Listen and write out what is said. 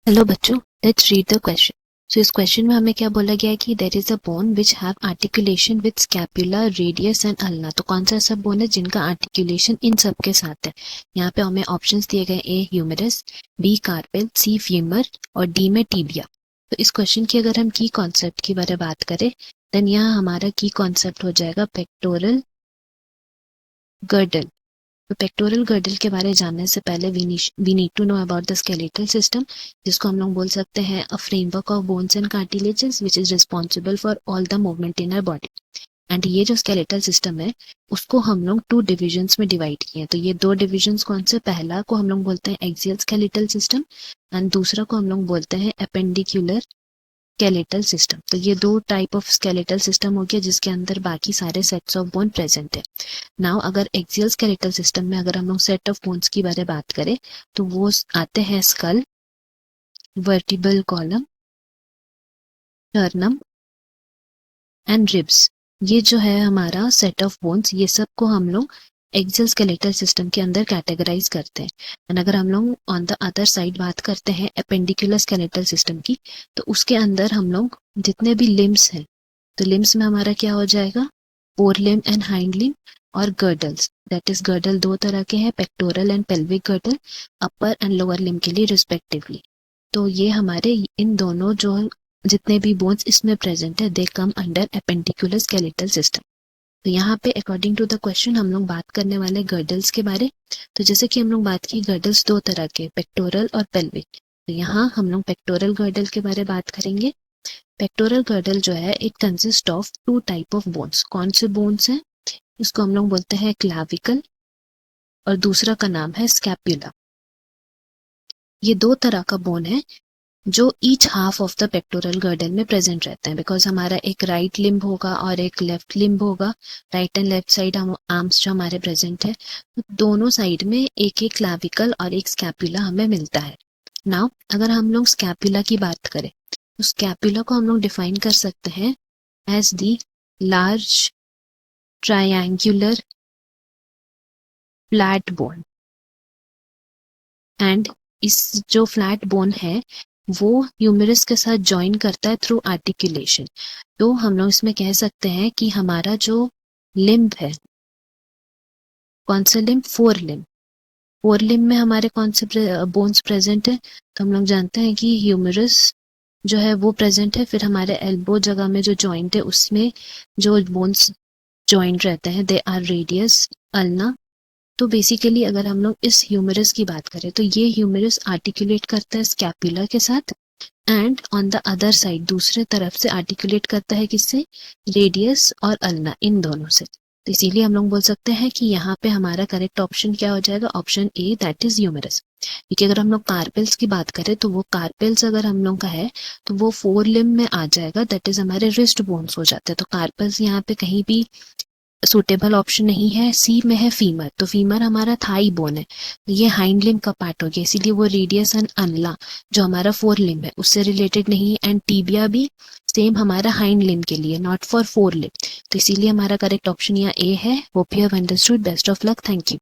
Hello बच्चों, let's read the question. So इस question में हमें क्या बोला गया है कि there is a bone which have articulation with scapula, radius and ulna. तो कौन सा सब बोन है जिनका आर्टिकुलेशन इन सब के साथ है। यहाँ पे हमें ऑप्शंस दिए गए, ए ह्यूमरस, बी कार्पेल, सी फीमर और डी में टीबिया। तो इस क्वेश्चन की अगर हम की कॉन्सेप्ट की बारे बात करें देन यहाँ हमारा की कॉन्सेप्ट हो जाएगा पेक्टोरल गर्डल। तो पेक्टोरल गर्डल के बारे में जानने से पहले we need to know about the skeletal system, जिसको हम लोग बोल सकते हैं a framework of bones and cartilages which is responsible for all the movement in our body. And ये जो स्केलेटल सिस्टम है उसको हम लोग 2 डिविजन्स में डिवाइड किए हैं। तो ये 2 डिविजन्स कौन से, पहला को हम लोग बोलते हैं एक्सियल स्केलेटल सिस्टम एंड दूसरा को हम लोग बोलते हैं एपेंडिकुलर स्केलेटल सिस्टम। तो ये 2 टाइप ऑफ स्केलेटल सिस्टम हो गया जिसके अंदर बाकी सारे सेट्स ऑफ बोन प्रेजेंट है। नाउ अगर एक्सियल स्केलेटल सिस्टम में अगर हम लोग सेट ऑफ बोन्स की बारे बात करें तो वो आते हैं skull, vertebral column, sternum and ribs. ये जो है हमारा सेट ऑफ बोन्स, ये सब को हम लोग एक्सियल स्केलेटल सिस्टम के अंदर कैटेगराइज करते हैं। एंड अगर हम लोग ऑन द अदर साइड बात करते हैं एपेंडिकुलर स्केलेटल सिस्टम की, तो उसके अंदर हम लोग जितने भी लिम्स हैं, तो लिम्स में हमारा क्या हो जाएगा, four limb and hind limb और गर्डल्स। दैट इज गर्डल 2 तरह के हैं, pectoral and pelvic girdle, upper and lower limb के लिए रिस्पेक्टिवली। तो ये हमारे इन दोनों जो जितने भी बोन्स इसमें प्रेजेंट है they come under appendicular skeletal system. तो यहाँ पे अकॉर्डिंग टू द क्वेश्चन हम लोग बात करने वाले गर्डल्स के बारे। तो जैसे कि हम लोग बात की गर्डल्स 2 तरह के, पेक्टोरल और पेल्विक। तो यहाँ हम लोग पेक्टोरल गर्डल के बारे बात करेंगे। पेक्टोरल गर्डल जो है it consist of 2 type of bones. कौन से बोन्स हैं, इसको हम लोग बोलते हैं क्लाविकल और दूसरा का नाम है स्कैपुला। ये 2 तरह का बोन है जो each half of the pectoral girdle में प्रेजेंट रहते हैं। बिकॉज हमारा एक राइट लिम्ब होगा और एक लेफ्ट लिम्ब होगा, राइट एंड लेफ्ट साइड हम आर्म्स जो हमारे प्रेजेंट है, तो दोनों साइड में एक एक क्लाविकल और एक स्कैपुला हमें मिलता है। नाउ अगर हम लोग स्कैपुला की बात करें तो स्कैपुला को हम लोग डिफाइन कर सकते हैं as the large triangular flat bone. And इस जो फ्लैट बोन है वो ह्यूमरस के साथ ज्वाइन करता है थ्रू आर्टिकुलेशन। तो हम लोग इसमें कह सकते हैं कि हमारा जो लिम्ब है, कौन सा limb, four limb, four limb में हमारे कौन से बोन्स प्रेजेंट है, तो हम लोग जानते हैं कि ह्यूमरस जो है वो प्रेजेंट है। फिर हमारे एल्बो जगह में जो जॉइंट है उसमें जो बोन्स जॉइंट रहते हैं दे आर रेडियस, अल्ना। तो बेसिकली अगर हम लोग इस ह्यूमरस की बात करें तो ये ह्यूमरस आर्टिकुलेट करता है स्कैपुला के साथ and on the other side दूसरे तरफ से आर्टिकुलेट करता है किससे, रेडियस और अल्ना, इन दोनों से। तो इसीलिए हम लोग बोल सकते हैं कि यहाँ पे हमारा करेक्ट ऑप्शन क्या हो जाएगा, option A, that is humerus. क्योंकि अगर हम लोग कार्पेल्स की बात करें तो वो कार्पेल्स अगर हम लोग का है तो वो 4 लिम्ब में आ जाएगा, दैट इज हमारे रिस्ट बोन्स हो जाते हैं। तो कार्पेल्स यहाँ पे कहीं भी सुटेबल ऑप्शन नहीं है। सी में है फीमर, तो फीमर हमारा थाई बोन है, तो ये हाइंड लिम्ब का पार्ट हो गया, इसीलिए वो रेडियस एंड अनला जो हमारा 4 लिम्ब है उससे रिलेटेड नहीं है। एंड टीबिया भी सेम हमारा हाइंड लिम्ब के लिए, नॉट फॉर 4 लिम्ब। तो इसीलिए हमारा करेक्ट ऑप्शन यहाँ ए है। Hope you have understood. Best of luck, thank you.